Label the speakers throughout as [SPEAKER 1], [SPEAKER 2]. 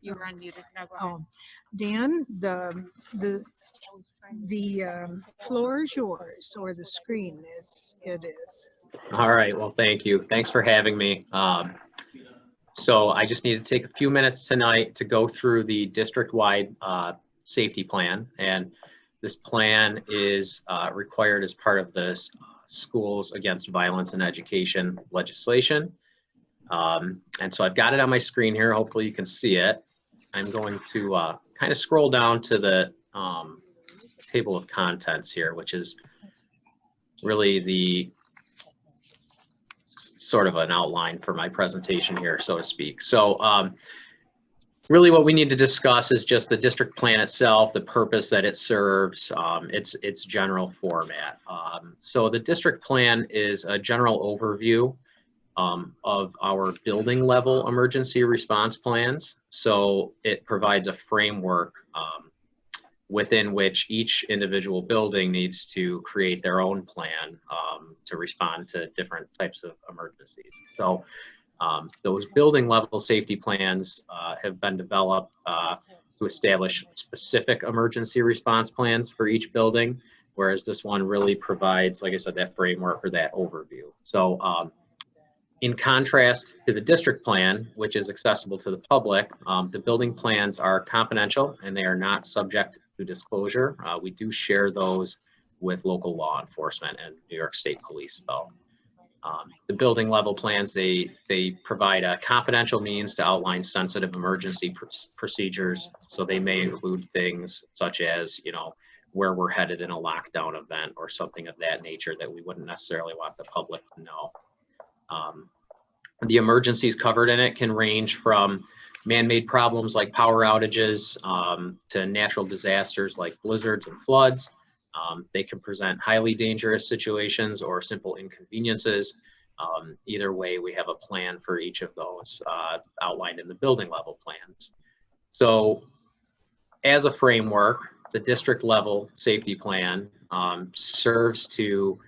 [SPEAKER 1] You were unmuted. No, go ahead.
[SPEAKER 2] Oh, Dan, the floor is yours, or the screen it is.
[SPEAKER 3] All right, well, thank you. Thanks for having me. So I just need to take a few minutes tonight to go through the district-wide safety plan. And this plan is required as part of the Schools Against Violence in Education legislation. And so I've got it on my screen here. Hopefully you can see it. I'm going to kind of scroll down to the table of contents here, which is really the sort of an outline for my presentation here, so to speak. So really what we need to discuss is just the district plan itself, the purpose that it serves, its general format. So the district plan is a general overview of our building level emergency response plans. So it provides a framework within which each individual building needs to create their own plan to respond to different types of emergencies. So those building level safety plans have been developed to establish specific emergency response plans for each building, whereas this one really provides, like I said, that framework or that overview. So in contrast to the district plan, which is accessible to the public, the building plans are confidential and they are not subject to disclosure. We do share those with local law enforcement and New York State Police though. The building level plans, they provide a confidential means to outline sensitive emergency procedures. So they may include things such as, you know, where we're headed in a lockdown event or something of that nature that we wouldn't necessarily want the public to know. The emergencies covered in it can range from man-made problems like power outages to natural disasters like blizzards and floods. They can present highly dangerous situations or simple inconveniences. Either way, we have a plan for each of those outlined in the building level plans. So as a framework, the district level safety plan serves to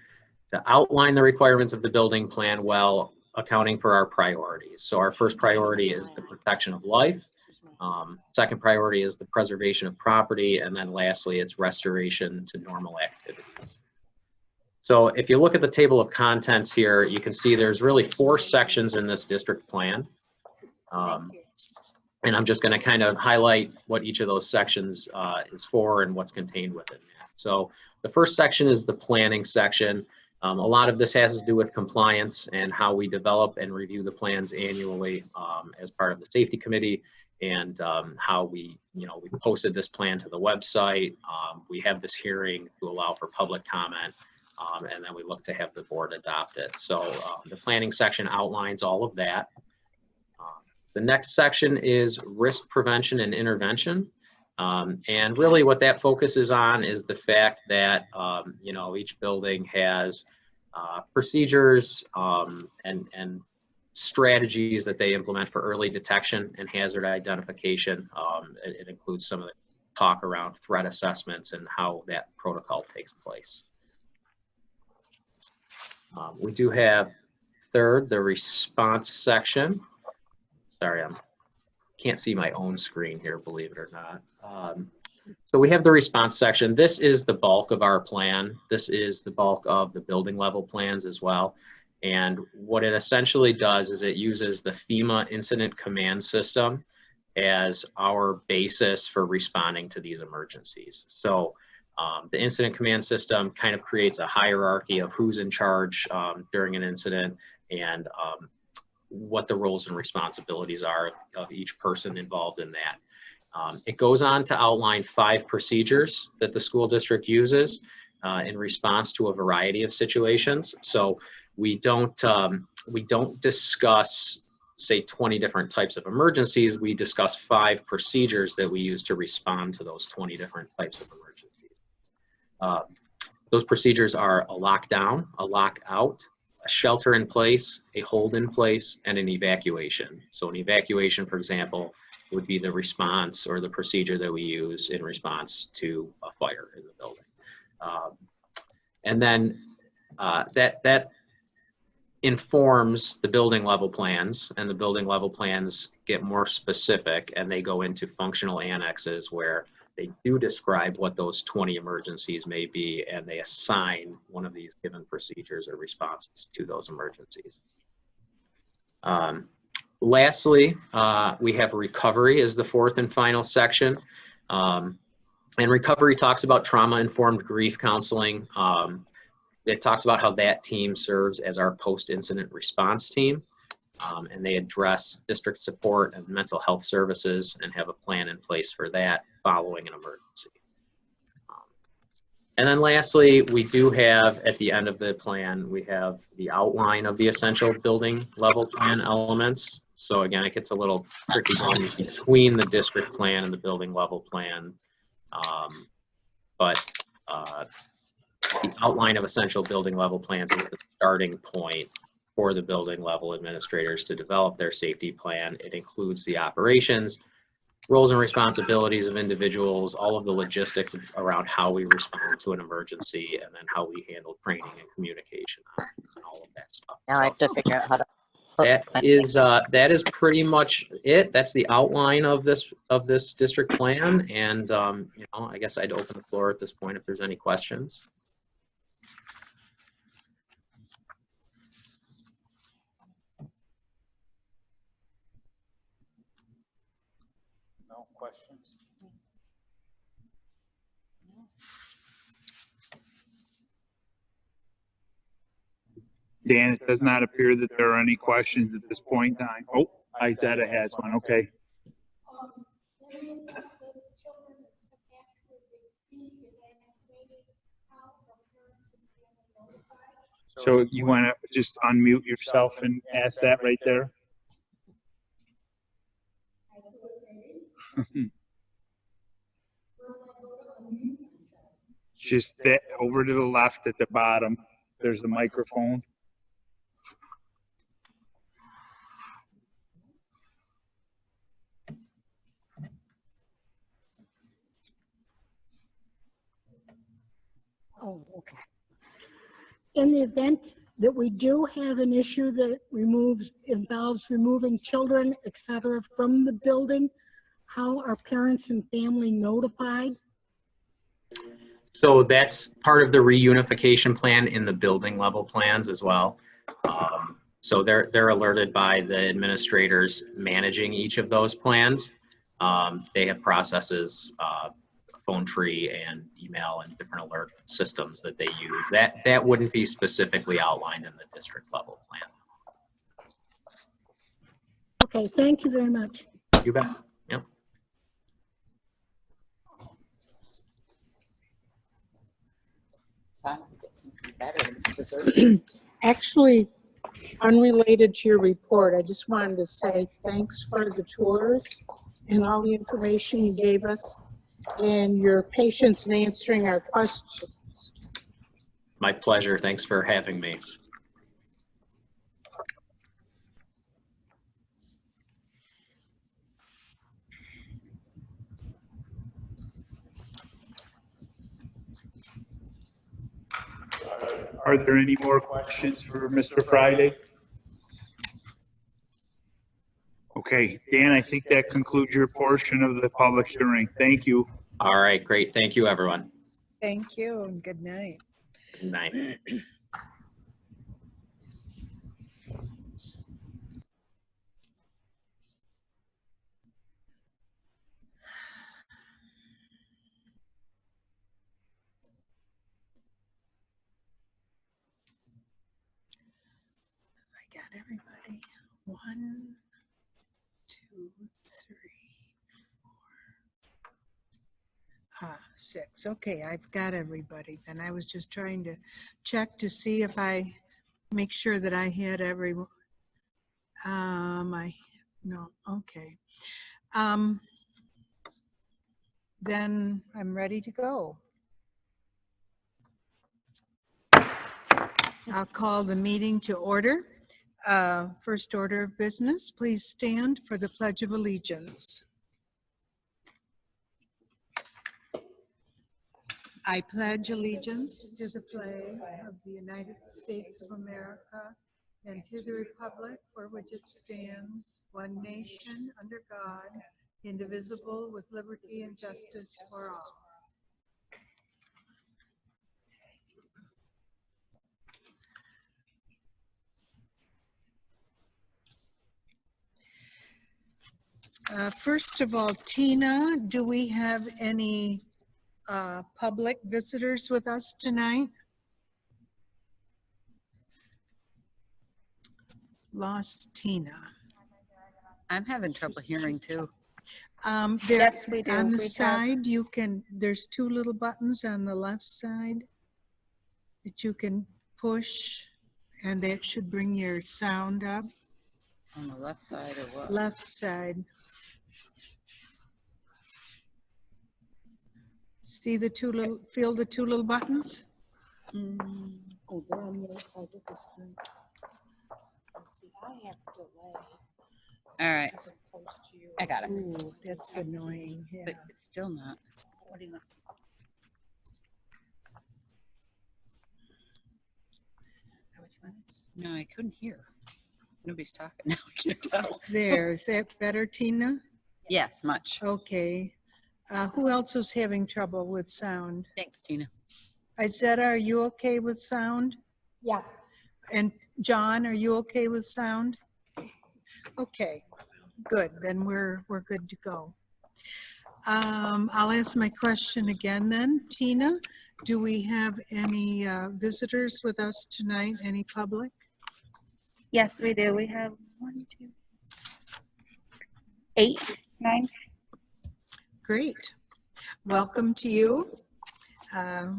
[SPEAKER 3] outline the requirements of the building plan while accounting for our priorities. So our first priority is the protection of life. Second priority is the preservation of property. And then lastly, it's restoration to normal activities. So if you look at the table of contents here, you can see there's really 4 sections in this district plan. And I'm just going to kind of highlight what each of those sections is for and what's contained within that. So the first section is the planning section. A lot of this has to do with compliance and how we develop and review the plans annually as part of the safety committee, and how we posted this plan to the website. We have this hearing to allow for public comment, and then we look to have the board adopt it. So the planning section outlines all of that. The next section is risk prevention and intervention. And really what that focuses on is the fact that, each building has procedures and strategies that they implement for early detection and hazard identification. It includes some of the talk around threat assessments and how that protocol takes place. We do have third, the response section. Sorry, can't see my own screen here, believe it or not. So we have the response section. This is the bulk of our plan. This is the bulk of the building level plans as well. And what it essentially does is it uses the FEMA Incident Command System as our basis for responding to these emergencies. So the Incident Command System kind of creates a hierarchy of who's in charge during an incident and what the roles and responsibilities are of each person involved in that. It goes on to outline 5 procedures that the school district uses in response to a variety of situations. So we don't discuss, say, 20 different types of emergencies. We discuss 5 procedures that we use to respond to those 20 different types of emergencies. Those procedures are a lockdown, a lockout, a shelter in place, a hold in place, and an evacuation. So an evacuation, for example, would be the response or the procedure that we use in response to a fire in the building. And then that informs the building level plans, and the building level plans get more specific, and they go into functional annexes where they do describe what those 20 emergencies may be, and they assign one of these given procedures or responses to those emergencies. Lastly, we have recovery as the fourth and final section. And recovery talks about trauma-informed grief counseling. It talks about how that team serves as our post-incident response team. And they address district support and mental health services and have a plan in place for that following an emergency. And then lastly, we do have at the end of the plan, we have the outline of the essential building level plan elements. So again, it gets a little tricky going between the district plan and the building level plan. But the outline of essential building level plans is the starting point for the building level administrators to develop their safety plan. It includes the operations, roles and responsibilities of individuals, all of the logistics around how we respond to an emergency, and then how we handle training and communication and all of that stuff.
[SPEAKER 1] Now I have to figure out how to.
[SPEAKER 3] That is pretty much it. That's the outline of this district plan, and you know, I guess I'd open the floor at this point if there's any questions.
[SPEAKER 4] No questions?
[SPEAKER 5] Dan, it does not appear that there are any questions at this point in time. Oh, Izetta has one. Okay. So you want to just unmute yourself and ask that right there? Just that over to the left at the bottom, there's the microphone.
[SPEAKER 6] Oh, okay. In the event that we do have an issue that involves removing children, et cetera, from the building, how are parents and family notified?
[SPEAKER 3] So that's part of the reunification plan in the building level plans as well. So they're alerted by the administrators managing each of those plans. They have processes, phone tree and email and different alert systems that they use. That wouldn't be specifically outlined in the district level plan.
[SPEAKER 6] Okay, thank you very much.
[SPEAKER 3] You bet. Yep.
[SPEAKER 2] Actually, unrelated to your report, I just wanted to say thanks for the tours and all the information you gave us and your patience in answering our questions.
[SPEAKER 3] My pleasure. Thanks for having me.
[SPEAKER 5] Are there any more questions for Mr. Friday? Okay, Dan, I think that concludes your portion of the public hearing. Thank you.
[SPEAKER 3] All right, great. Thank you, everyone.
[SPEAKER 2] Thank you and good night.
[SPEAKER 3] Good night.
[SPEAKER 2] I got everybody. 1, 2, 3, 4, 6. Okay, I've got everybody. Then I was just trying to check to see if I make sure that I had everyone. No, okay. Then I'm ready to go. I'll call the meeting to order. First order of business, please stand for the Pledge of Allegiance. I pledge allegiance to the flag of the United States of America
[SPEAKER 1] and to the republic for which it stands, one nation, under God, indivisible, with liberty and justice for all. First of all, Tina, do we have any public visitors with us tonight? Lost Tina.
[SPEAKER 7] I'm having trouble hearing too.
[SPEAKER 1] There,
[SPEAKER 8] Yes, we do.
[SPEAKER 1] on the
[SPEAKER 8] We have-
[SPEAKER 1] side, you can, there's two little buttons on the left side that you can push, and that should bring your sound up.
[SPEAKER 7] On the left side or what?
[SPEAKER 1] Left side. See the two little, feel the two little buttons?
[SPEAKER 2] Oh, they're on the outside of the screen. Let's see, I have delay
[SPEAKER 7] All right,
[SPEAKER 2] as opposed to you.
[SPEAKER 7] I got it.
[SPEAKER 1] Ooh, that's annoying, yeah.
[SPEAKER 7] But it's still not.
[SPEAKER 2] What do you want? Which one is-
[SPEAKER 7] No, I couldn't hear. Nobody's talking now. I can't tell.
[SPEAKER 1] There, is that better, Tina?
[SPEAKER 7] Yes, much.
[SPEAKER 1] Okay. Who else was having trouble with sound?
[SPEAKER 7] Thanks, Tina.
[SPEAKER 1] Izetta, are you okay with sound?
[SPEAKER 2] Yeah.
[SPEAKER 1] And John, are you okay with sound? Okay, good, then we're good to go. I'll ask my question again then. Tina, do we have any visitors with us tonight, any public?
[SPEAKER 8] Yes, we do. We have 1, 2, 8, 9.
[SPEAKER 1] Great. Welcome to you.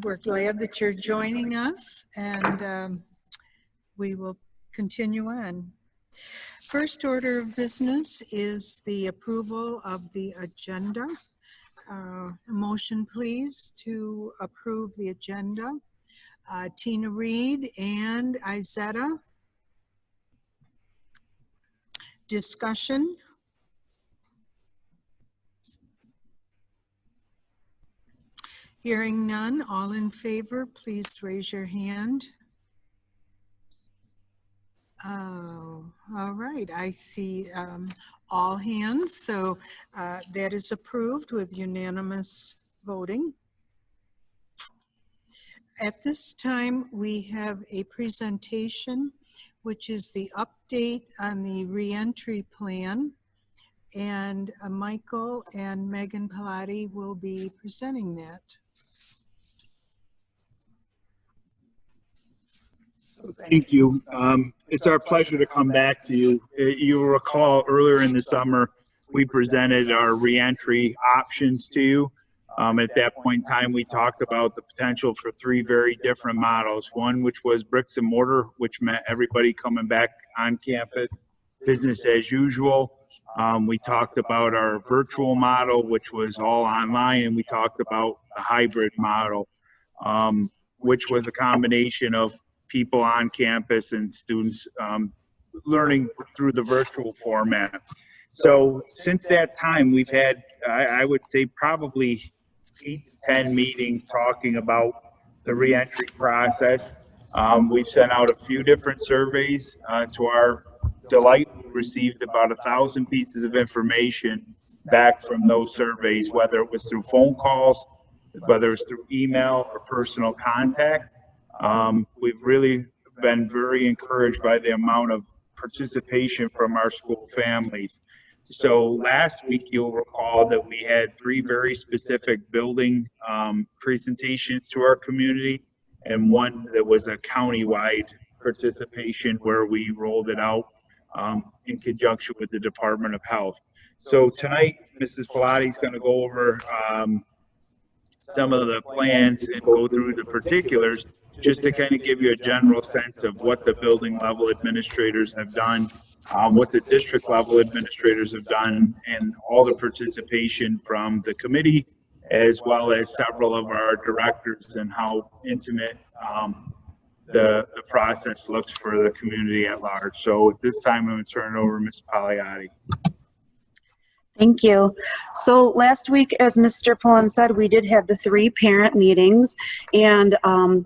[SPEAKER 1] We're glad that you're joining us, and we will continue on. First order of business is the approval of the agenda. A motion, please, to approve the agenda. Tina Reed and Izetta. Discussion. Hearing none, all in favor, please raise your hand. Oh, all right, I see all hands, so that is approved with unanimous voting. At this time, we have a presentation, which is the update on the reentry plan. And Michael and Megan Pilati will be presenting that.
[SPEAKER 5] Thank you. It's our pleasure to come back to you. You'll recall earlier in the summer, we presented our reentry options to you. At that point in time, we talked about the potential for 3 very different models. One, which was bricks and mortar, which meant everybody coming back on campus, business as usual. We talked about our virtual model, which was all online, and we talked about a hybrid model, which was a combination of people on campus and students learning through the virtual format. So since that time, we've had, I would say, probably 8 to 10 meetings talking about the reentry process. We've sent out a few different surveys. To our delight, we received about 1,000 pieces of information back from those surveys, whether it was through phone calls, whether it was through email or personal contact. We've really been very encouraged by the amount of participation from our school families. So last week, you'll recall that we had 3 very specific building presentations to our community, and one that was a countywide participation where we rolled it out in conjunction with the Department of Health. So tonight, Mrs. Pilati is going to go over some of the plans and go through the particulars, just to kind of give you a general sense of what the building level administrators have done, what the district level administrators have done, and all the participation from the committee, as well as several of our directors, and how intimate the process looks for the community at large. So at this time, I'm going to turn it over to Ms. Pagliatti.
[SPEAKER 9] Thank you. So last week, as Mr. Pullen said, we did have the 3 parent meetings, and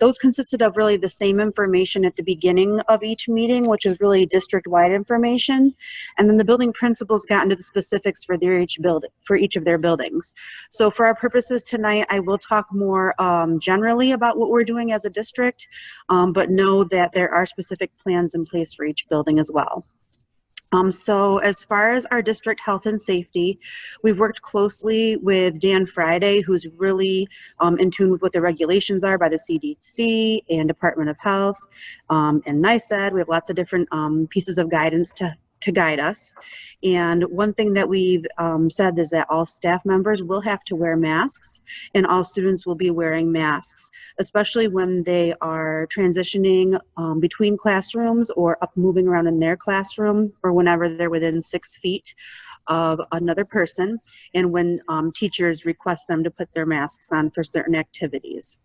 [SPEAKER 9] those consisted of really the same information at the beginning of each meeting, which is really district-wide information. And then the building principals got into the specifics for each of their buildings. So for our purposes tonight, I will talk more generally about what we're doing as a district, but know that there are specific plans in place for each building as well. So as far as our district health and safety, we've worked closely with Dan Friday, who's really in tune with what the regulations are by the CDC and Department of Health and NICEAD. We have lots of different pieces of guidance to guide us. And one thing that we've said is that all staff members will have to wear masks, and all students will be wearing masks, especially when they are transitioning between classrooms or up moving around in their classroom, or whenever they're within 6 feet of another person, and when teachers request them to put their masks on for certain activities.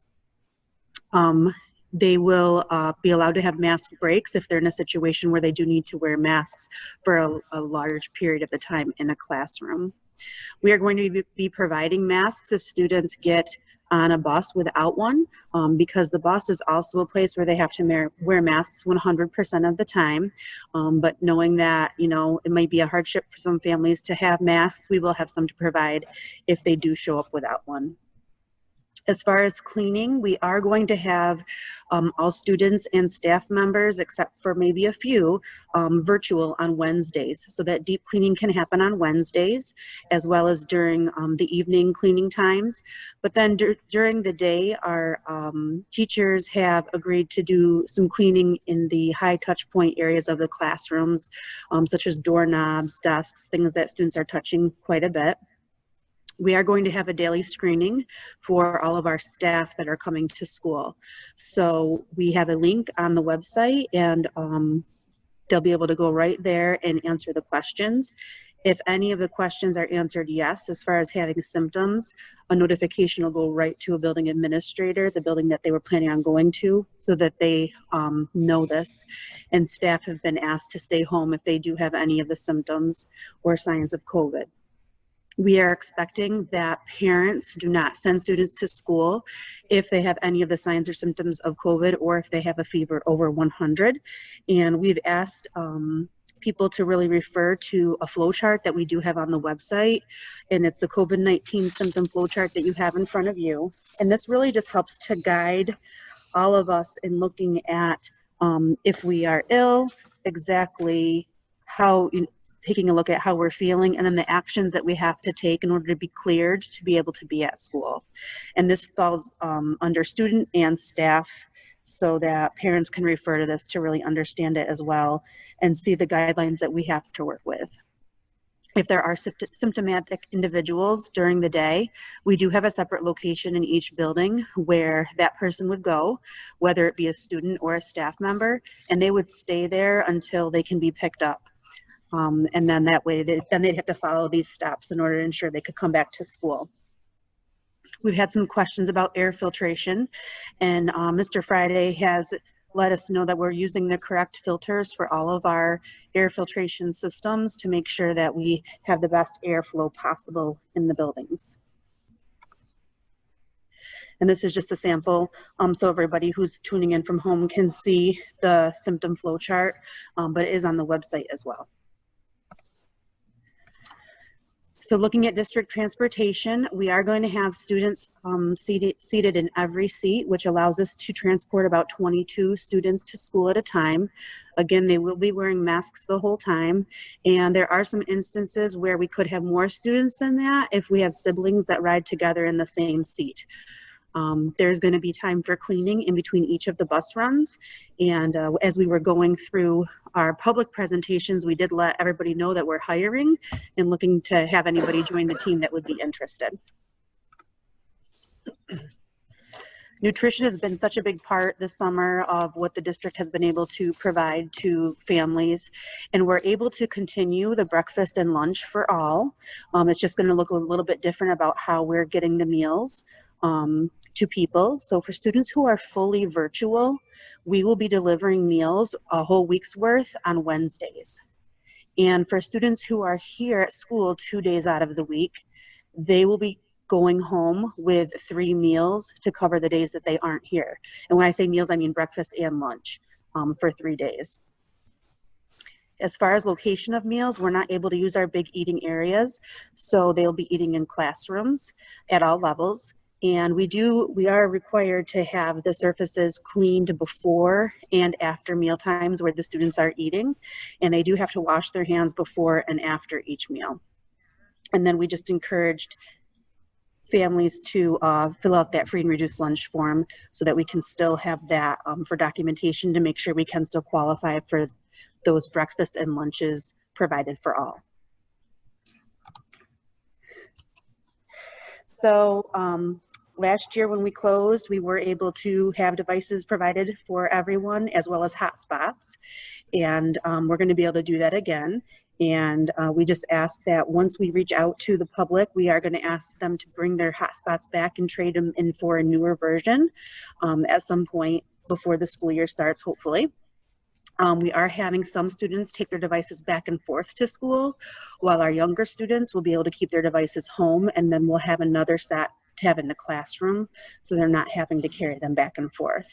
[SPEAKER 9] They will be allowed to have mask breaks if they're in a situation where they do need to wear masks for a large period of the time in a classroom. We are going to be providing masks if students get on a bus without one, because the bus is also a place where they have to wear masks 100% of the time. But knowing that, you know, it might be a hardship for some families to have masks, we will have some to provide if they do show up without one. As far as cleaning, we are going to have all students and staff members, except for maybe a few, virtual on Wednesdays, so that deep cleaning can happen on Wednesdays, as well as during the evening cleaning times. But then during the day, our teachers have agreed to do some cleaning in the high touch point areas of the classrooms, such as doorknobs, desks, things that students are touching quite a bit. We are going to have a daily screening for all of our staff that are coming to school. So we have a link on the website, and they'll be able to go right there and answer the questions. If any of the questions are answered yes, as far as having symptoms, a notification will go right to a building administrator, the building that they were planning on going to, so that they know this. And staff have been asked to stay home if they do have any of the symptoms or signs of COVID. We are expecting that parents do not send students to school if they have any of the signs or symptoms of COVID, or if they have a fever over 100. And we've asked people to really refer to a flow chart that we do have on the website. And it's the COVID-19 symptom flow chart that you have in front of you. And this really just helps to guide all of us in looking at if we are ill, exactly how, taking a look at how we're feeling, and then the actions that we have to take in order to be cleared to be able to be at school. And this falls under student and staff, so that parents can refer to this to really understand it as well and see the guidelines that we have to work with. If there are symptomatic individuals during the day, we do have a separate location in each building where that person would go, whether it be a student or a staff member, and they would stay there until they can be picked up. And then that way, then they'd have to follow these steps in order to ensure they could come back to school. We've had some questions about air filtration, and Mr. Friday has let us know that we're using the correct filters for all of our air filtration systems to make sure that we have the best airflow possible in the buildings. And this is just a sample, so everybody who's tuning in from home can see the symptom flow chart, but it is on the website as well. So looking at district transportation, we are going to have students seated in every seat, which allows us to transport about 22 students to school at a time. Again, they will be wearing masks the whole time. And there are some instances where we could have more students than that if we have siblings that ride together in the same seat. There's going to be time for cleaning in between each of the bus runs. And as we were going through our public presentations, we did let everybody know that we're hiring and looking to have anybody join the team that would be interested. Nutrition has been such a big part this summer of what the district has been able to provide to families, and we're able to continue the breakfast and lunch for all. It's just going to look a little bit different about how we're getting the meals to people. So for students who are fully virtual, we will be delivering meals a whole week's worth on Wednesdays. And for students who are here at school 2 days out of the week, they will be going home with 3 meals to cover the days that they aren't here. And when I say meals, I mean breakfast and lunch for 3 days. As far as location of meals, we're not able to use our big eating areas, so they'll be eating in classrooms at all levels. And we are required to have the surfaces cleaned before and after meal times where the students are eating. And they do have to wash their hands before and after each meal. And then we just encouraged families to fill out that free and reduced lunch form so that we can still have that for documentation to make sure we can still qualify for those breakfast and lunches provided for all. So last year when we closed, we were able to have devices provided for everyone as well as hotspots. And we're going to be able to do that again. And we just ask that once we reach out to the public, we are going to ask them to bring their hotspots back and trade them in for a newer version at some point before the school year starts, hopefully. We are having some students take their devices back and forth to school, while our younger students will be able to keep their devices home, and then we'll have another set to have in the classroom so they're not having to carry them back and forth.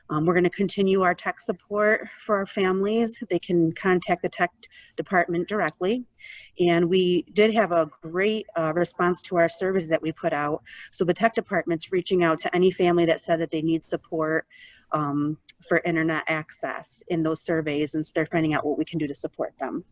[SPEAKER 9] We're going to continue our tech support for our families. They can contact the tech department directly. And we did have a great response to our surveys that we put out. So the tech department's reaching out to any family that said that they need support for internet access in those surveys, and so they're finding out what we can do to support them.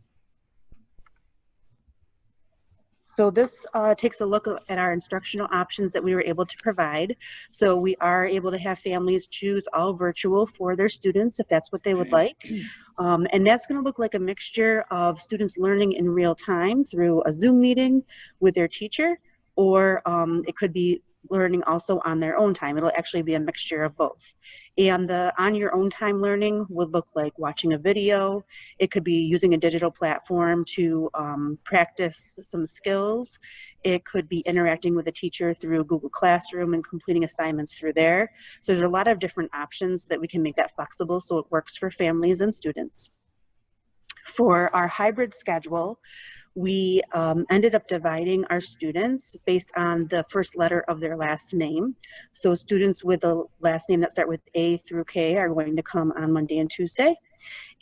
[SPEAKER 9] So this takes a look at our instructional options that we were able to provide. So we are able to have families choose all virtual for their students if that's what they would like. And that's going to look like a mixture of students learning in real time through a Zoom meeting with their teacher, or it could be learning also on their own time. It'll actually be a mixture of both. And the on your own time learning would look like watching a video. It could be using a digital platform to practice some skills. It could be interacting with a teacher through Google Classroom and completing assignments through there. So there's a lot of different options that we can make that flexible so it works for families and students. For our hybrid schedule, we ended up dividing our students based on the first letter of their last name. So students with a last name that start with A through K are going to come on Monday and Tuesday.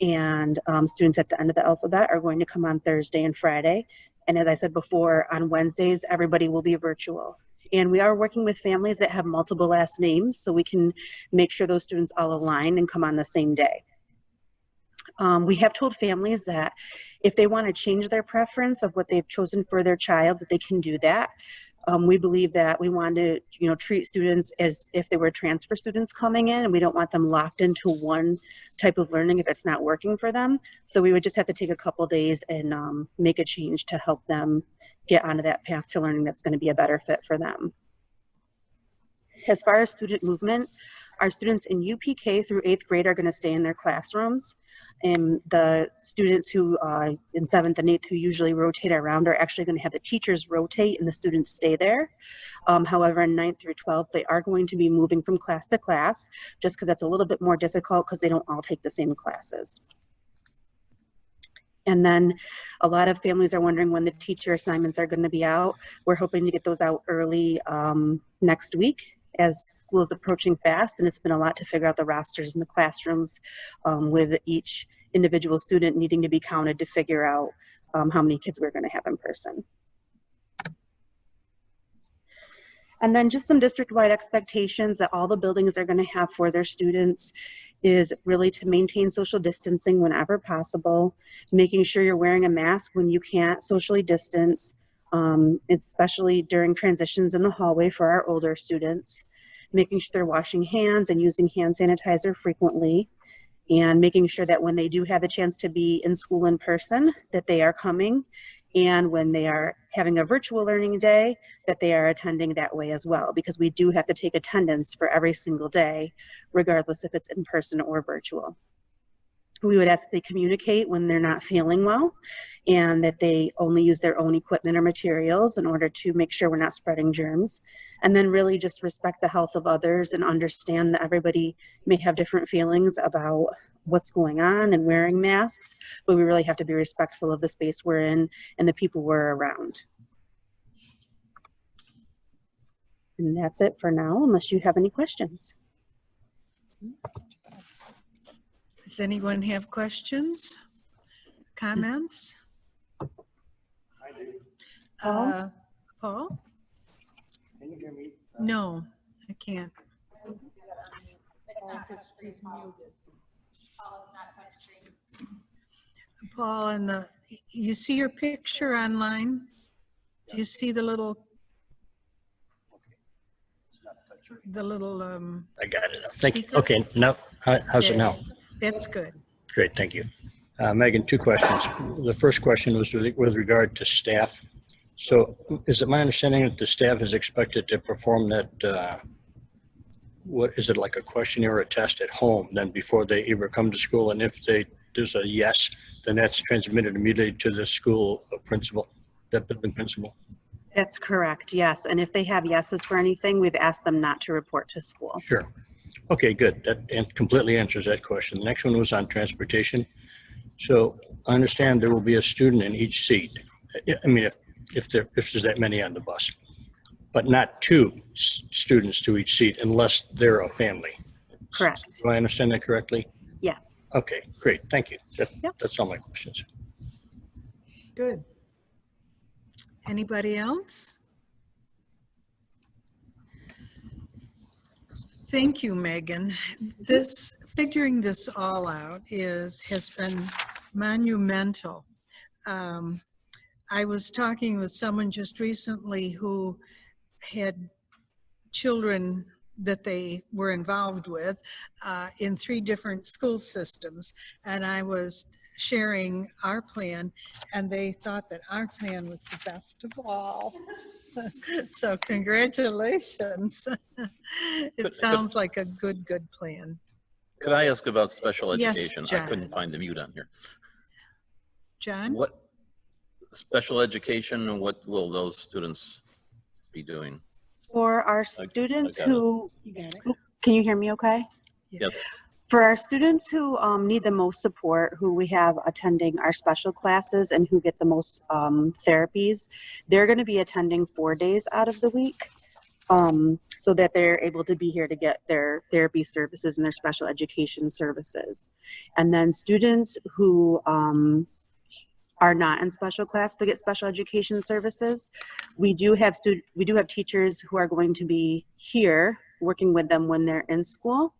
[SPEAKER 9] And students at the end of the alphabet are going to come on Thursday and Friday. And as I said before, on Wednesdays, everybody will be virtual. And we are working with families that have multiple last names so we can make sure those students all align and come on the same day. We have told families that if they want to change their preference of what they've chosen for their child, that they can do that. We believe that we want to, treat students as if they were transfer students coming in, and we don't want them locked into one type of learning if it's not working for them. So we would just have to take a couple days and make a change to help them get onto that path to learning that's going to be a better fit for them. As far as student movement, our students in UPK through 8th grade are going to stay in their classrooms. And the students who in 7th and 8th who usually rotate around are actually going to have the teachers rotate and the students stay there. However, in 9th through 12th, they are going to be moving from class to class just because that's a little bit more difficult because they don't all take the same classes. And then a lot of families are wondering when the teacher assignments are going to be out. We're hoping to get those out early next week, as school is approaching fast, and it's been a lot to figure out the rosters in the classrooms with each individual student needing to be counted to figure out how many kids we're going to have in person. And then just some district-wide expectations that all the buildings are going to have for their students is really to maintain social distancing whenever possible, making sure you're wearing a mask when you can't socially distance, especially during transitions in the hallway for our older students, making sure they're washing hands and using hand sanitizer frequently, and making sure that when they do have a chance to be in school in person, that they are coming, and when they are having a virtual learning day, that they are attending that way as well, because we do have to take attendance for every single day, regardless if it's in person or virtual. We would ask that they communicate when they're not feeling well, and that they only use their own equipment or materials in order to make sure we're not spreading germs. And then really just respect the health of others and understand that everybody may have different feelings about what's going on and wearing masks, but we really have to be respectful of the space we're in and the people we're around. And that's it for now, unless you have any questions.
[SPEAKER 1] Does anyone have questions, comments?
[SPEAKER 9] Paul?
[SPEAKER 1] Paul?
[SPEAKER 4] Can you hear me?
[SPEAKER 1] No, I can't. Paul, and you see your picture online? Do you see the little,
[SPEAKER 10] I got it. Thank you.
[SPEAKER 1] speaker?
[SPEAKER 10] Okay, now, how's it now?
[SPEAKER 1] That's good.
[SPEAKER 10] Great, thank you. Megan, two questions. The first question was with regard to staff. So is it my understanding that the staff is expected to perform that, what is it, like a questionnaire or a test at home then before they ever come to school? And if there's a yes, then that's transmitted immediately to the school principal, the building principal?
[SPEAKER 9] That's correct, yes. And if they have yeses for anything, we've asked them not to report to school.
[SPEAKER 10] Sure. Okay, good. That completely answers that question. The next one was on transportation. So I understand there will be a student in each seat. I mean, if there's that many on the bus, but not two students to each seat unless they're a family.
[SPEAKER 9] Correct.
[SPEAKER 10] Do I understand that correctly?
[SPEAKER 9] Yes.
[SPEAKER 10] Okay, great. Thank you.
[SPEAKER 9] Yep.
[SPEAKER 10] That's all my questions.
[SPEAKER 1] Good. Anybody else? Thank you, Megan. Figuring this all out has been monumental. I was talking with someone just recently who had children that they were involved with in 3 different school systems, and I was sharing our plan, and they thought that our plan was the best of all. So congratulations. It sounds like a good plan.
[SPEAKER 11] Could I ask about special
[SPEAKER 1] Yes,
[SPEAKER 11] education? I
[SPEAKER 1] John.
[SPEAKER 11] couldn't find the mute on here.
[SPEAKER 1] John?
[SPEAKER 11] What special education, what will those students be doing?
[SPEAKER 9] For our
[SPEAKER 11] I
[SPEAKER 9] students
[SPEAKER 11] got it.
[SPEAKER 9] who,
[SPEAKER 1] You got it?
[SPEAKER 9] can you hear me okay?
[SPEAKER 11] Yes.
[SPEAKER 9] For our students who need the most support, who we have attending our special classes and who get the most therapies, they're going to be attending 4 days out of the week so that they're able to be here to get their therapy services and their special education services. And then students who are not in special class but get special education services, we do have teachers who are going to be here working with them when they're in school.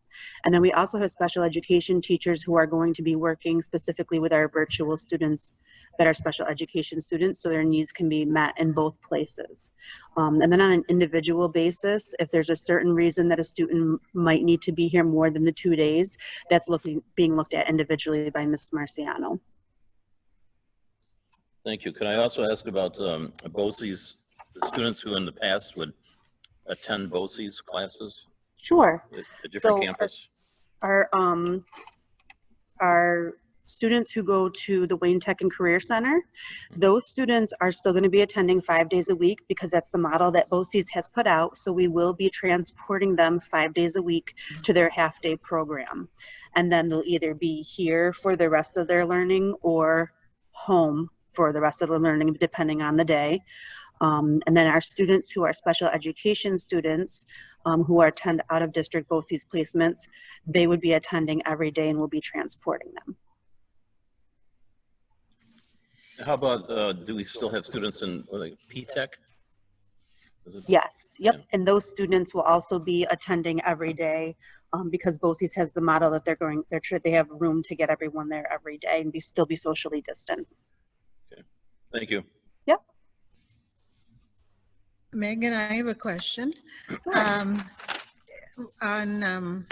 [SPEAKER 9] And then we also have special education teachers who are going to be working specifically with our virtual students that are special education students, so their needs can be met in both places. And then on an individual basis, if there's a certain reason that a student might need to be here more than the 2 days, that's being looked at individually by Ms. Marciano.
[SPEAKER 11] Thank you. Could I also ask about BOCES, the students who in the past would attend BOCES classes?
[SPEAKER 9] Sure.
[SPEAKER 11] At a different
[SPEAKER 9] So
[SPEAKER 11] campus?
[SPEAKER 9] Our students who go to the Wayne Tech and Career Center, those students are still going to be attending 5 days a week because that's the model that BOCES has put out. So we will be transporting them 5 days a week to their half-day program. And then they'll either be here for the rest of their learning or home for the rest of the learning, depending on the day. And then our students who are special education students who are attend out of district BOCES placements, they would be attending every day and we'll be transporting them.
[SPEAKER 11] How about, do we still have students in like P-Tech?
[SPEAKER 9] Yes, yep.
[SPEAKER 11] Yeah.
[SPEAKER 9] And those students will also be attending every day because BOCES has the model that they have room to get everyone there every day and still be socially distant.
[SPEAKER 11] Okay. Thank you.
[SPEAKER 9] Yep.
[SPEAKER 1] Megan, I have a question. On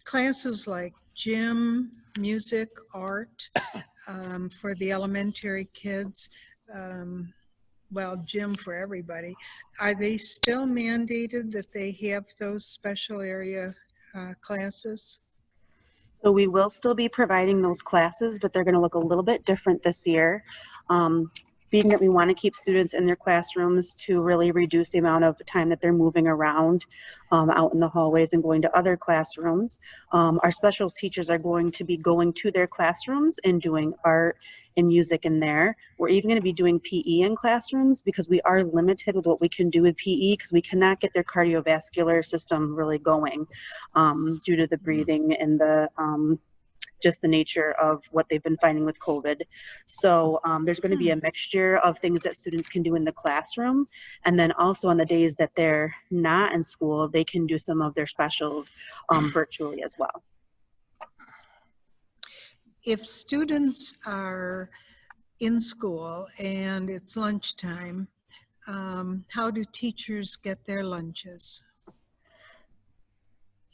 [SPEAKER 1] classes like gym, music, art, for the elementary kids, well, gym for everybody, are they still mandated that they have those special area classes?
[SPEAKER 9] So we will still be providing those classes, but they're going to look a little bit different this year. being that we want to keep students in their classrooms to really reduce the amount of time that they're moving around out in the hallways and going to other classrooms. Our specials teachers are going to be going to their classrooms and doing art and music in there. We're even going to be doing PE in classrooms because we are limited with what we can do with PE because we cannot get their cardiovascular system really going due to the breathing and the just the nature of what they've been finding with COVID. So there's going to be a mixture of things that students can do in the classroom. And then also on the days that they're not in school, they can do some of their specials virtually as well.
[SPEAKER 1] If students are in school and it's lunchtime, how do teachers get their lunches?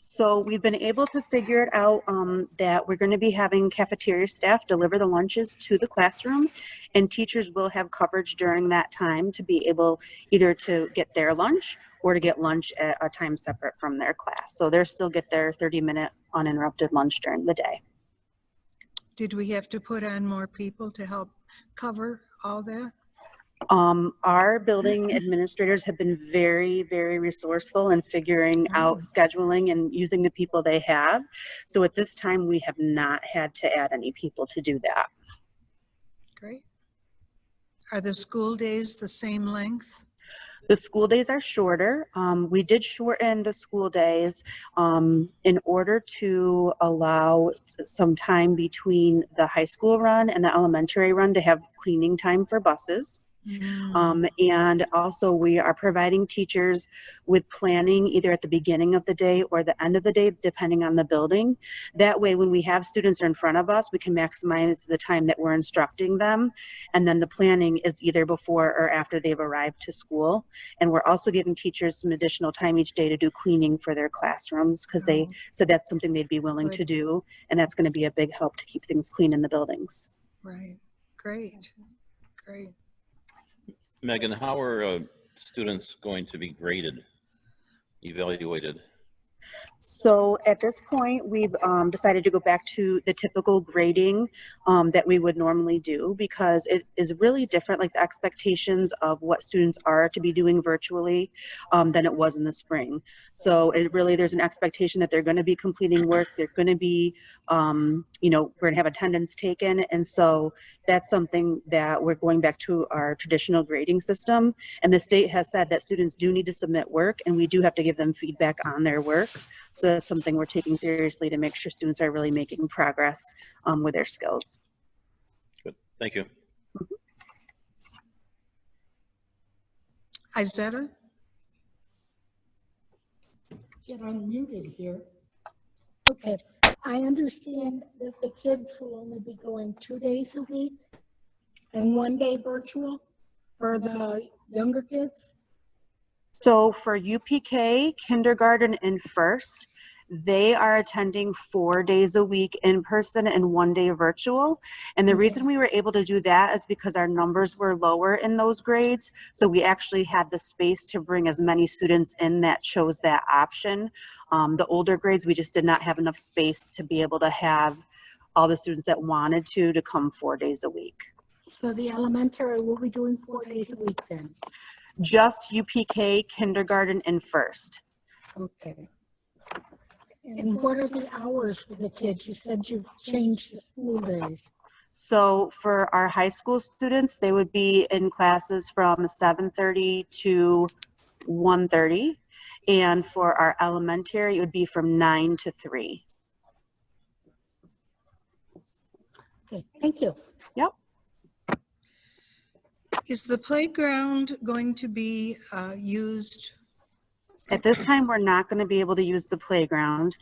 [SPEAKER 9] So we've been able to figure it out that we're going to be having cafeteria staff deliver the lunches to the classroom, and teachers will have coverage during that time to be able either to get their lunch or to get lunch at a time separate from their class. So they'll still get their 30-minute uninterrupted lunch during the day.
[SPEAKER 1] Did we have to put on more people to help cover all that?
[SPEAKER 9] Our building administrators have been very, very resourceful in figuring out scheduling and using the people they have. So at this time, we have not had to add any people to do that.
[SPEAKER 1] Great. Are the school days the same length?
[SPEAKER 9] The school days are shorter. We did shorten the school days in order to allow some time between the high school run and the elementary run to have cleaning time for buses. And also we are providing teachers with planning either at the beginning of the day or the end of the day, depending on the building. That way, when we have students in front of us, we can maximize the time that we're instructing them. And then the planning is either before or after they've arrived to school. And we're also giving teachers some additional time each day to do cleaning for their classrooms because they said that's something they'd be willing to do. And that's going to be a big help to keep things clean in the buildings.
[SPEAKER 1] Right. Great. Great.
[SPEAKER 11] Megan, how are students going to be graded, evaluated?
[SPEAKER 9] So at this point, we've decided to go back to the typical grading that we would normally do because it is really different, like the expectations of what students are to be doing virtually than it was in the spring. So it really, there's an expectation that they're going to be completing work. They're going to be, you know, we're going to have attendance taken. And so that's something that we're going back to our traditional grading system. And the state has said that students do need to submit work and we do have to give them feedback on their work. So that's something we're taking seriously to make sure students are really making progress with their skills.
[SPEAKER 11] Good, thank you.
[SPEAKER 1] Izetta?
[SPEAKER 6] Get unmuted here. Okay, I understand that the kids will only be going 2 days a week and 1 day virtual for the younger kids?
[SPEAKER 9] So for UPK, kindergarten, and first, they are attending 4 days a week in person and 1 day virtual. And the reason we were able to do that is because our numbers were lower in those grades. So we actually had the space to bring as many students in that chose that option. The older grades, we just did not have enough space to be able to have all the students that wanted to come 4 days a week.
[SPEAKER 6] So the elementary will be doing 4 days a week then?
[SPEAKER 9] Just UPK, kindergarten, and first.
[SPEAKER 6] Okay. And what are the hours for the kids? You said you've changed the school days.
[SPEAKER 9] So for our high school students, they would be in classes from 7:30 to 1:30. And for our elementary, it would be from 9 to 3.
[SPEAKER 6] Okay, thank you.
[SPEAKER 9] Yep.
[SPEAKER 1] Is the playground going to be used?
[SPEAKER 9] At this time, we're not going to be able to use the playground.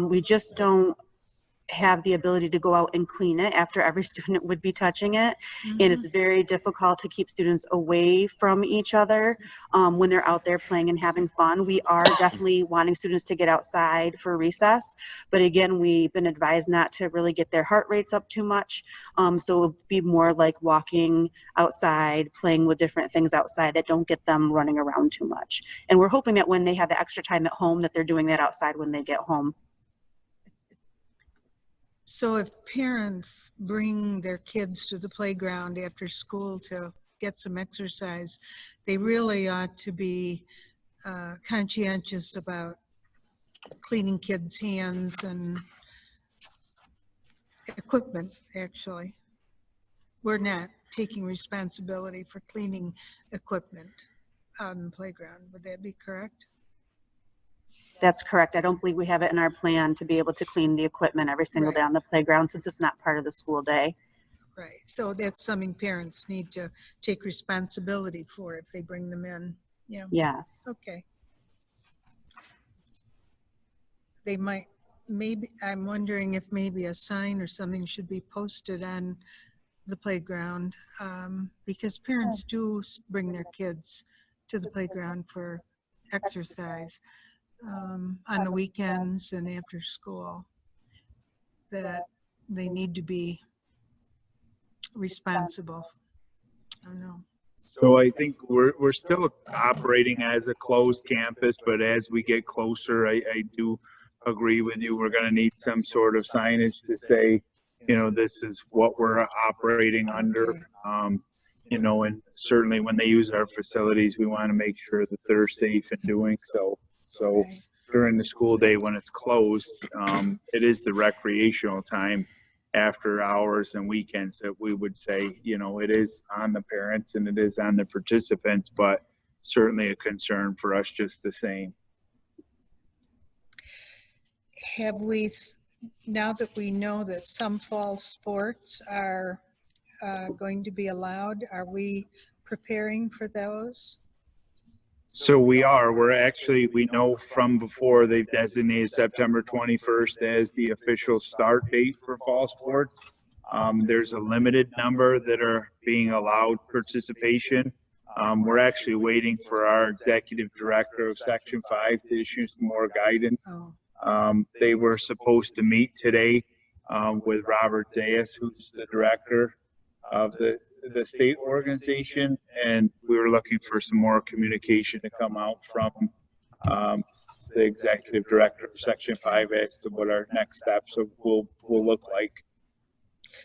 [SPEAKER 9] We just don't have the ability to go out and clean it after every student would be touching it. And it's very difficult to keep students away from each other when they're out there playing and having fun. We are definitely wanting students to get outside for recess, but again, we've been advised not to really get their heart rates up too much. So it would be more like walking outside, playing with different things outside that don't get them running around too much. And we're hoping that when they have the extra time at home, that they're doing that outside when they get home.
[SPEAKER 1] So if parents bring their kids to the playground after school to get some exercise, they really ought to be conscientious about cleaning kids' hands and equipment, actually. We're not taking responsibility for cleaning equipment out in the playground. Would that be correct?
[SPEAKER 9] That's correct. I don't believe we have it in our plan to be able to clean the equipment every single day
[SPEAKER 1] Right.
[SPEAKER 9] on the playground since it's not part of the school day.
[SPEAKER 1] Right. So that's something parents need to take responsibility for if they bring them in. Yeah.
[SPEAKER 9] Yes.
[SPEAKER 1] Okay. They might, maybe, I'm wondering if maybe a sign or something should be posted on the playground, because parents do bring their kids to the playground for exercise on the weekends and after school, that they need to be responsible. I don't know.
[SPEAKER 5] So I think we're still operating as a closed campus, but as we get closer, I do agree with you. We're going to need some sort of signage to say, you know, this is what we're operating under. You know, and certainly when they use our facilities, we want to make sure that they're safe in doing so. So during the school day when it's closed, it is the recreational time after hours and weekends that we would say, you know, it is on the parents and it is on the participants, but certainly a concern for us just the same.
[SPEAKER 1] Have we, now that we know that some fall sports are going to be allowed, are we preparing for those?
[SPEAKER 5] So we're actually, we know from before they've designated September 21st as the official start date for fall sports. There's a limited number that are being allowed participation. We're actually waiting for our executive director of Section 5 to issue some more guidance. They were supposed to meet today with Robert Zayas, who's the director of the state organization, and we were looking for some more communication to come out from the executive director of Section 5 as to what our next steps will look like.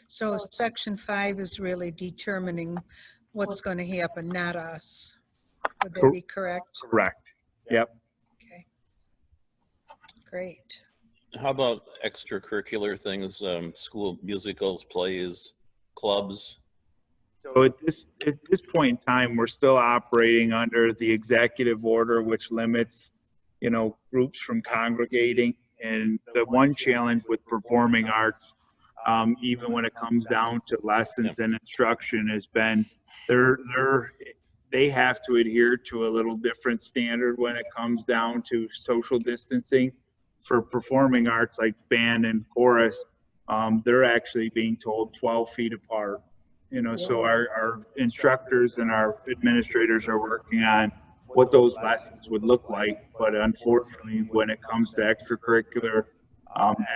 [SPEAKER 1] So Section 5 is really determining what's going to happen, not us. Would that be correct?
[SPEAKER 5] Correct. Yep.
[SPEAKER 1] Okay. Great.
[SPEAKER 11] How about extracurricular things, school musicals, plays, clubs?
[SPEAKER 5] So at this point in time, we're still operating under the executive order, which limits, you know, groups from congregating. And the one challenge with performing arts, even when it comes down to lessons and instruction, has been they have to adhere to a little different standard when it comes down to social distancing. For performing arts like band and chorus, they're actually being told 12 feet apart. You know, so our instructors and our administrators are working on what those lessons would look like. But unfortunately, when it comes to extracurricular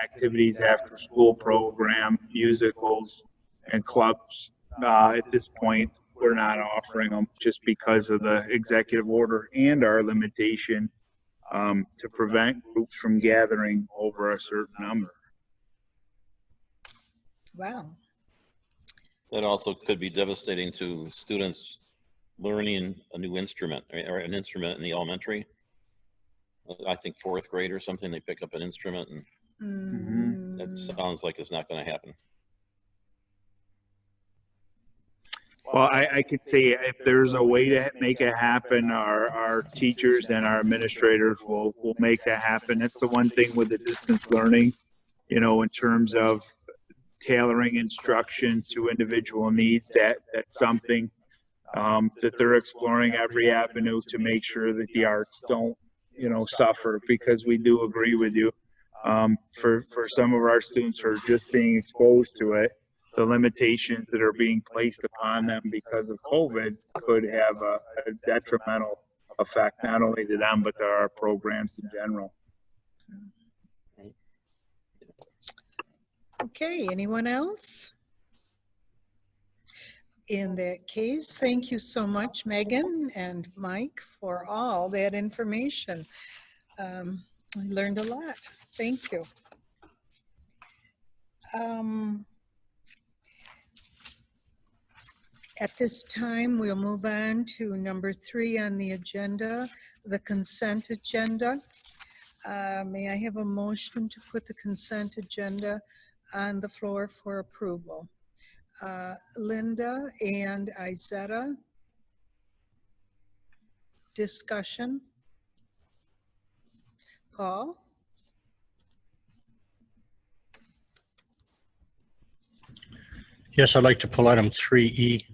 [SPEAKER 5] activities, after school program, musicals, and clubs, at this point, we're not offering them just because of the executive order and our limitation to prevent groups from gathering over a certain number.
[SPEAKER 1] Wow.
[SPEAKER 11] That also could be devastating to students learning a new instrument or an instrument in the elementary. I think fourth grade or something, they pick up an instrument and it sounds like it's not going to happen.
[SPEAKER 5] Well, I could say if there's a way to make it happen, our teachers and our administrators will make that happen. That's the one thing with the distance learning, you know, in terms of tailoring instruction to individual needs, that's something that they're exploring every avenue to make sure that the arts don't, you know, suffer, because we do agree with you. For some of our students who are just being exposed to it, the limitations that are being placed upon them because of COVID could have a detrimental effect, not only to them, but to our programs in general.
[SPEAKER 1] Okay, anyone else? In that case, thank you so much, Megan and Mike, for all that information. I learned a lot. Thank you. At this time, we'll move on to number 3 on the agenda, the consent agenda. May I have a motion to put the consent agenda on the floor for approval? Linda and Izetta. Discussion. Paul?
[SPEAKER 10] Yes, I'd like to pull item 3E.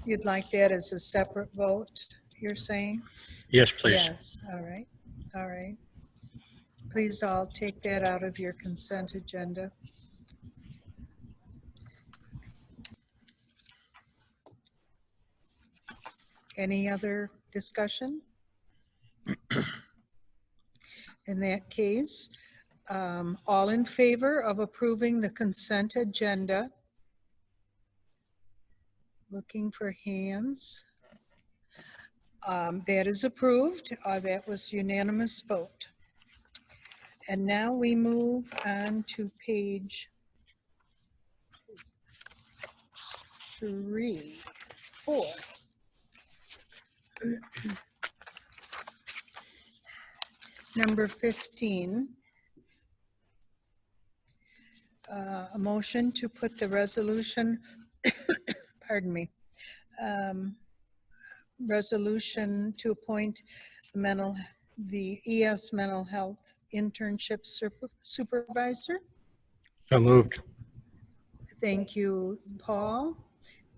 [SPEAKER 1] You'd like that as a separate vote, you're saying?
[SPEAKER 10] Yes, please.
[SPEAKER 1] Yes, all right, all right. Please all take that out of your consent agenda. Any other discussion? In that case, all in favor of approving the consent agenda? Looking for hands. That is approved. That was unanimous vote. And now we move on to page 3, 4. Number 15. A motion to put the resolution, pardon me, resolution to appoint the ES mental health internship supervisor.
[SPEAKER 10] So moved.
[SPEAKER 1] Thank you, Paul.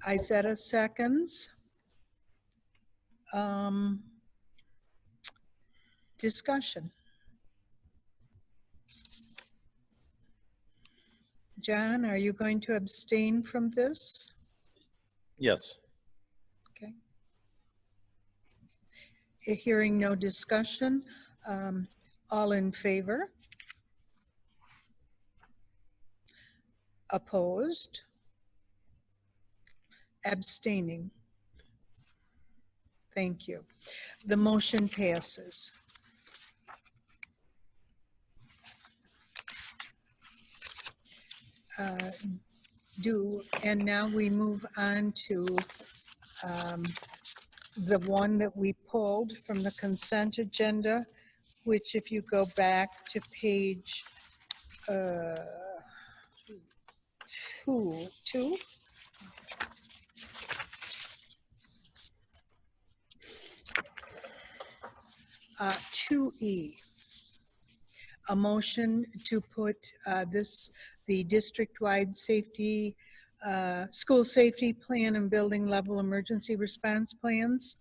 [SPEAKER 1] Izetta seconds. Discussion. John, are you going to abstain from this?
[SPEAKER 11] Yes.
[SPEAKER 1] Okay. Hearing no discussion, all in favor? Opposed? Abstaining? Thank you. The motion passes. And now we move on to the one that we pulled from the consent agenda, which if you go back to page 2, 2E, a motion to put the district-wide safety, school safety plan and building level emergency response plans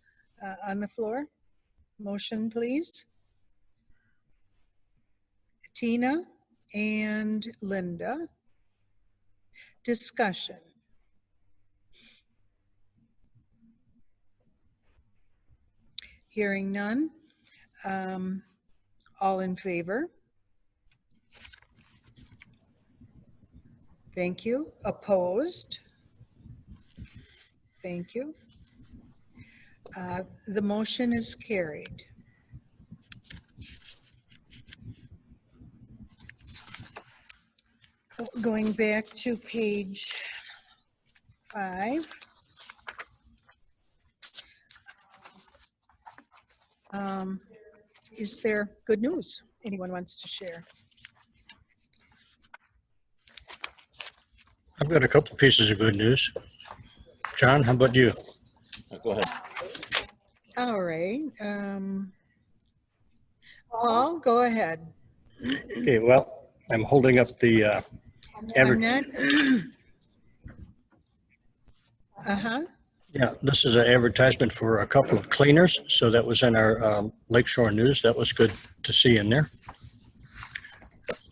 [SPEAKER 1] on the floor. Motion, please. Tina and Linda. Discussion. Hearing none. All in favor? Thank you. Opposed? Thank you. The motion is carried. Going back to page 5. Is there good news anyone wants to share?
[SPEAKER 10] I've got a couple pieces of good news. John, how about you?
[SPEAKER 11] Go ahead.
[SPEAKER 1] All right. Paul, go ahead.
[SPEAKER 10] Okay, well, I'm holding up the
[SPEAKER 1] I'm not.
[SPEAKER 10] Yeah, this is an advertisement for a couple of cleaners. So that was in our Lakeshore News. That was good to see in there.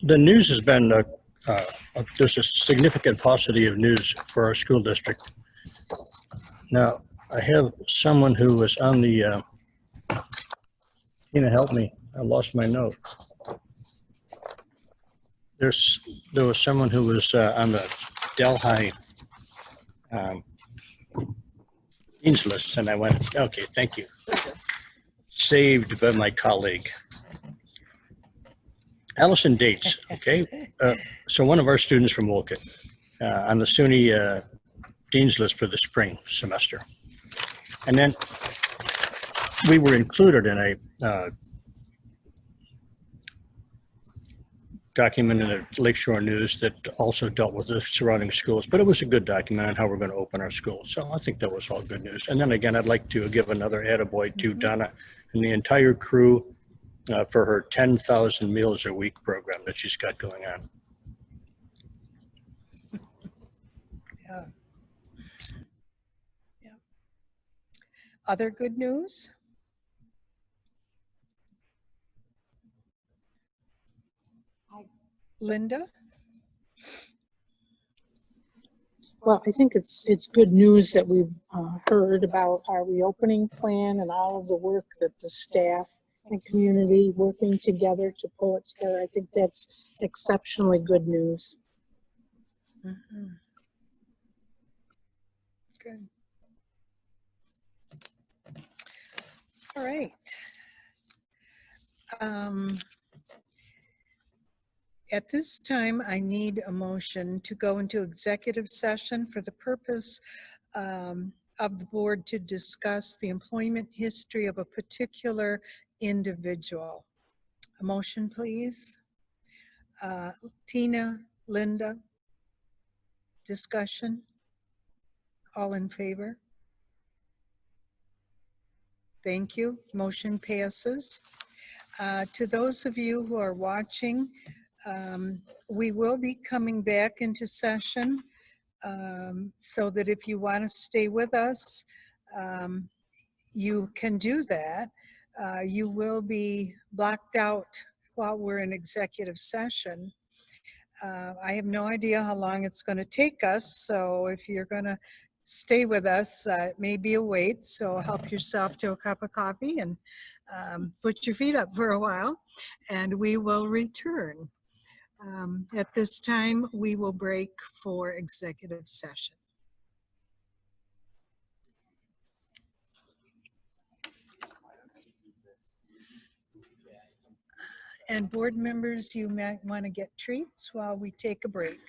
[SPEAKER 10] The news has been, there's a significant paucity of news for our school district. Now, I have someone who was on the, Tina, help me. I lost my note. There was someone who was on the Delhi Dean's list, and I went, okay, thank you. Saved by my colleague. Allison dates, okay? So one of our students from Wolcott on the SUNY Dean's List for the spring semester. And then we were included in a document in the Lakeshore News that also dealt with the surrounding schools, but it was a good document on how we're going to open our schools. So I think that was all good news. And then again, I'd like to give another attaboy to Donna and the entire crew for her 10,000 meals a week program that she's got going on.
[SPEAKER 1] Yeah. Yeah. Other good news? Linda?
[SPEAKER 2] Well, I think it's good news that we've heard about our reopening plan and all of the work that the staff and community working together to pull it together. I think that's exceptionally good news.
[SPEAKER 1] Mhm. Good. All right. At this time, I need a motion to go into executive session for the purpose of the board to discuss the employment history of a particular individual. A motion, please. Tina, Linda, discussion? All in favor? Thank you. Motion passes. To those of you who are watching, we will be coming back into session so that if you want to stay with us, you can do that. You will be blocked out while we're in executive session. I have no idea how long it's going to take us, so if you're going to stay with us, it may be a wait, so help yourself to a cup of coffee and put your feet up for a while, and we will return. At this time, we will break for executive session. And board members, you might want to get treats while we take a break.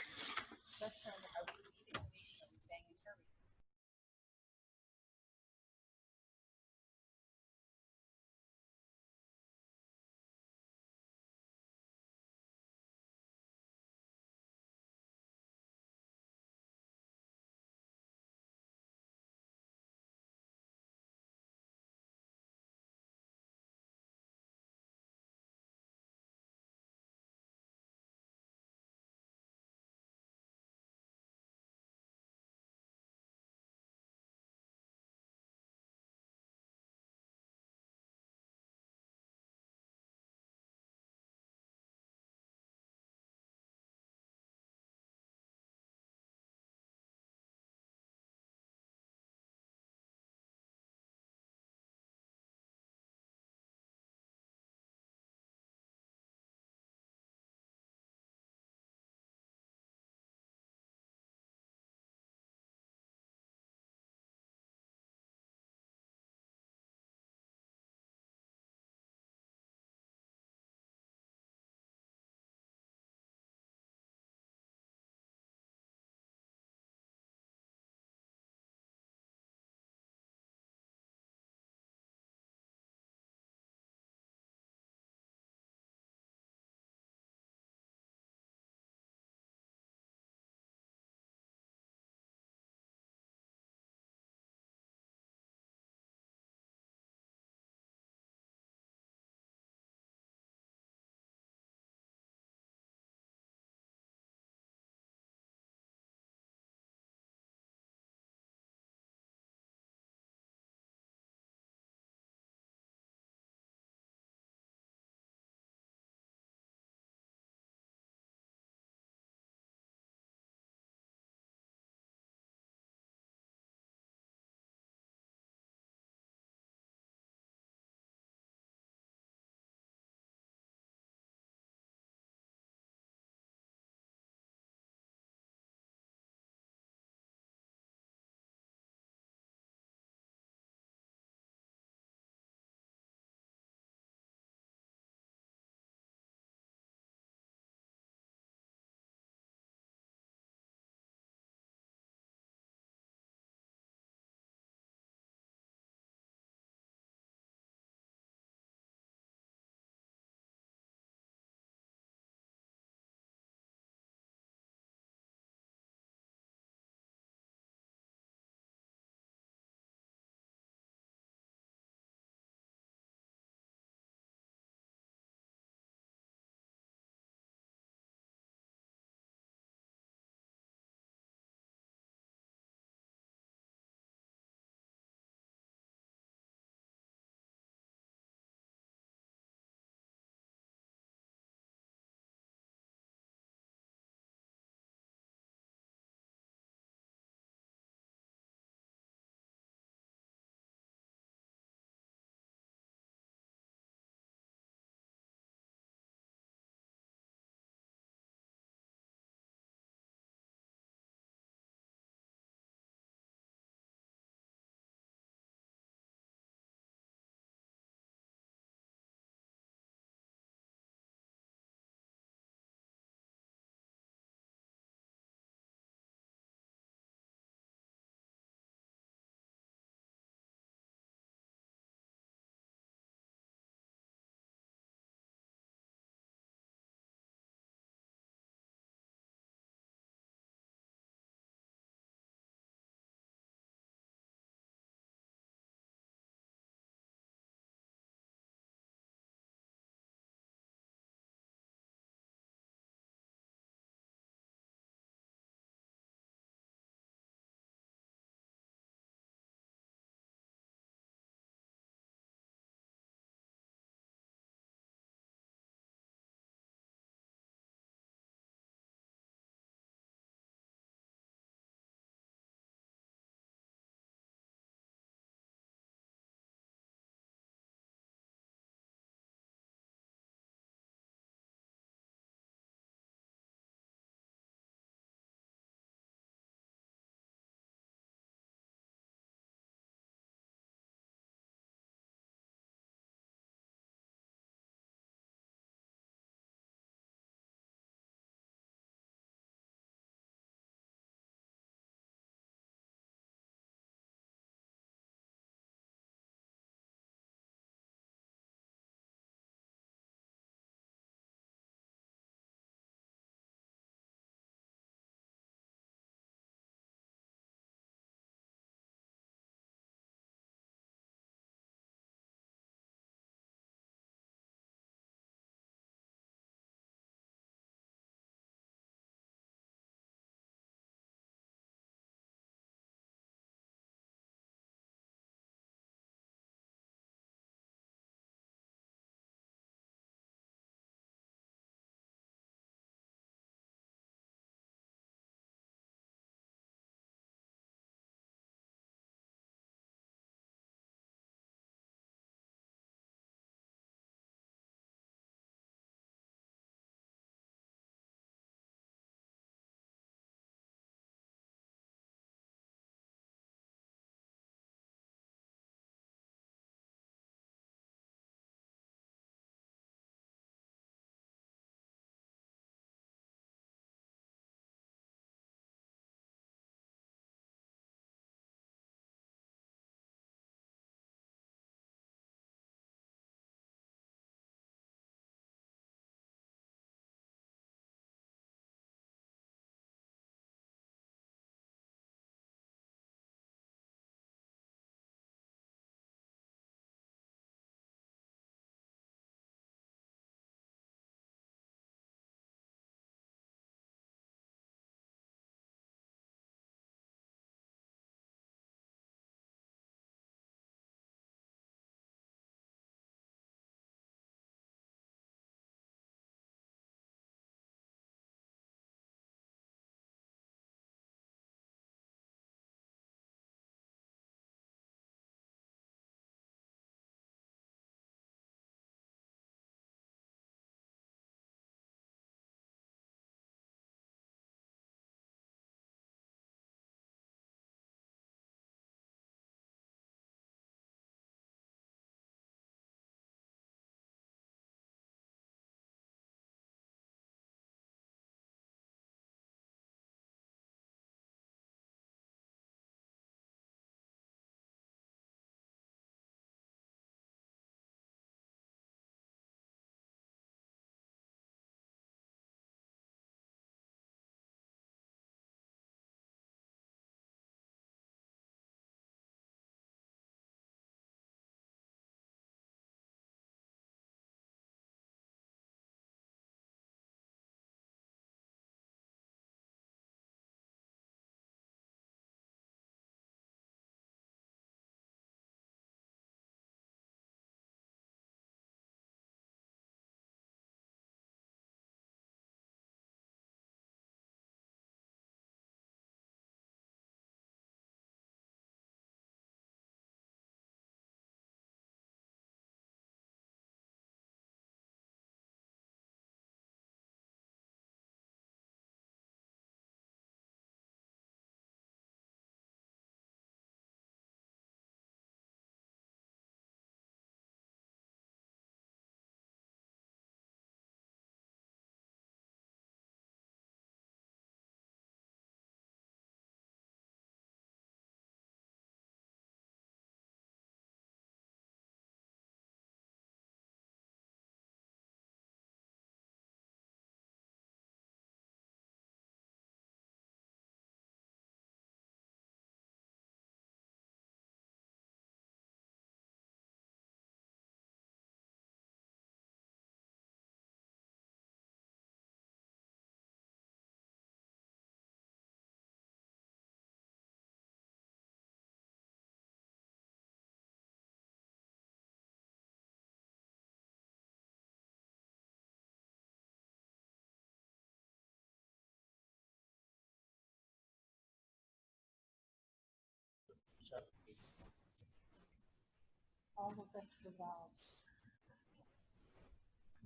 [SPEAKER 2] all those extra valves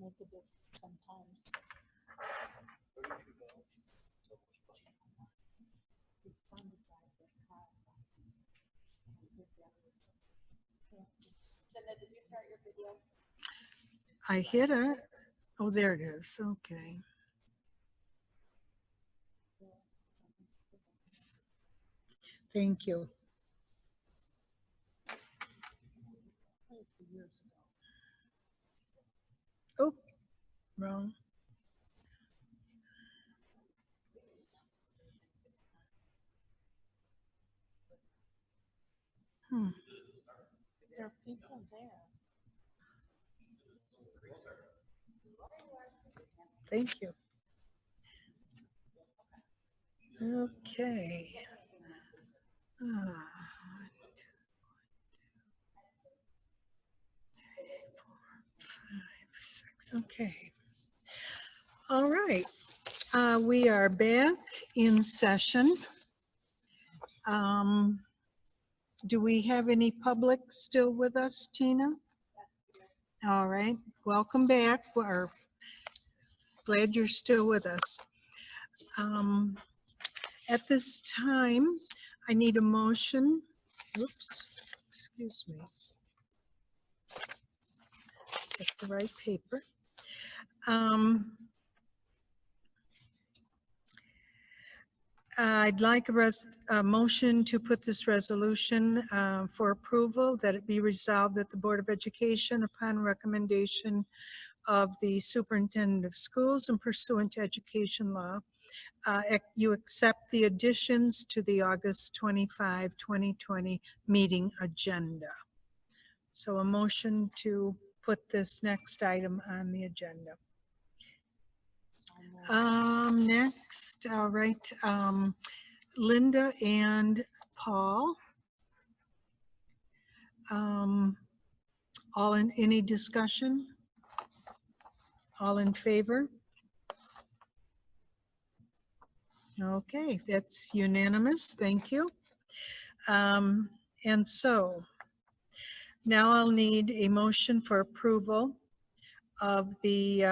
[SPEAKER 2] make a difference sometimes. It's fun to drive that car.
[SPEAKER 9] Cinda, did you start your video?
[SPEAKER 1] I hit it. Oh, there it is. Okay. Thank you. Oh, wrong.
[SPEAKER 2] There are people there.
[SPEAKER 1] Thank you. Okay. Ah, 6. Okay. All right. We are back in session. Do we have any public still with us, Tina? All right. Welcome back. We're glad you're still with us. At this time, I need a motion. Oops, excuse me. Get the right paper. I'd like a motion to put this resolution for approval, that it be resolved that the Board of Education, upon recommendation of the Superintendent of Schools and pursuant to education law, you accept the additions to the August 25, 2020 meeting agenda. So a motion to put this next item on the agenda. Next, all right, Linda and Paul. All in, any discussion? All in favor? Okay, that's unanimous. Thank you. And so now I'll need a motion for approval of the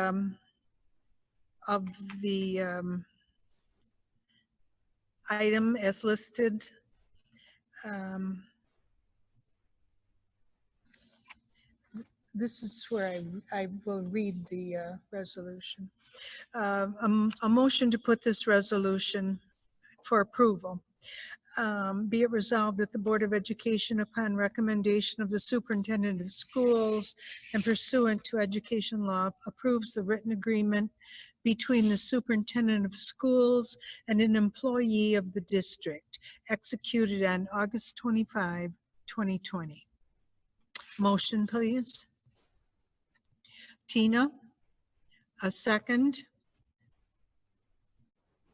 [SPEAKER 1] item as listed. This is where I will read the resolution. A motion to put this resolution for approval. Be it resolved that the Board of Education, upon recommendation of the Superintendent of Schools and pursuant to education law, approves the written agreement between the Superintendent of Schools and an employee of the district, executed on August 25, 2020. Motion, please. Tina, a second.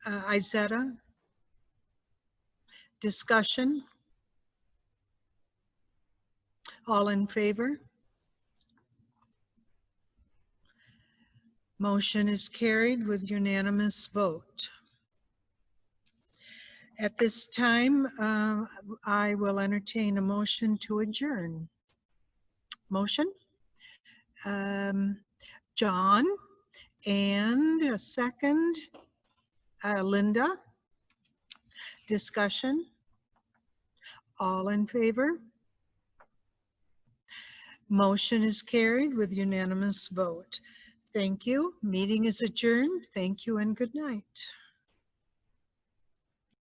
[SPEAKER 1] Izetta. Discussion? All in favor? Motion is carried with unanimous vote. At this time, I will entertain a motion to adjourn. Motion? John, and a second, Linda. Discussion? All in favor? Motion is carried with unanimous vote. Thank you. Meeting is adjourned. Thank you and good night.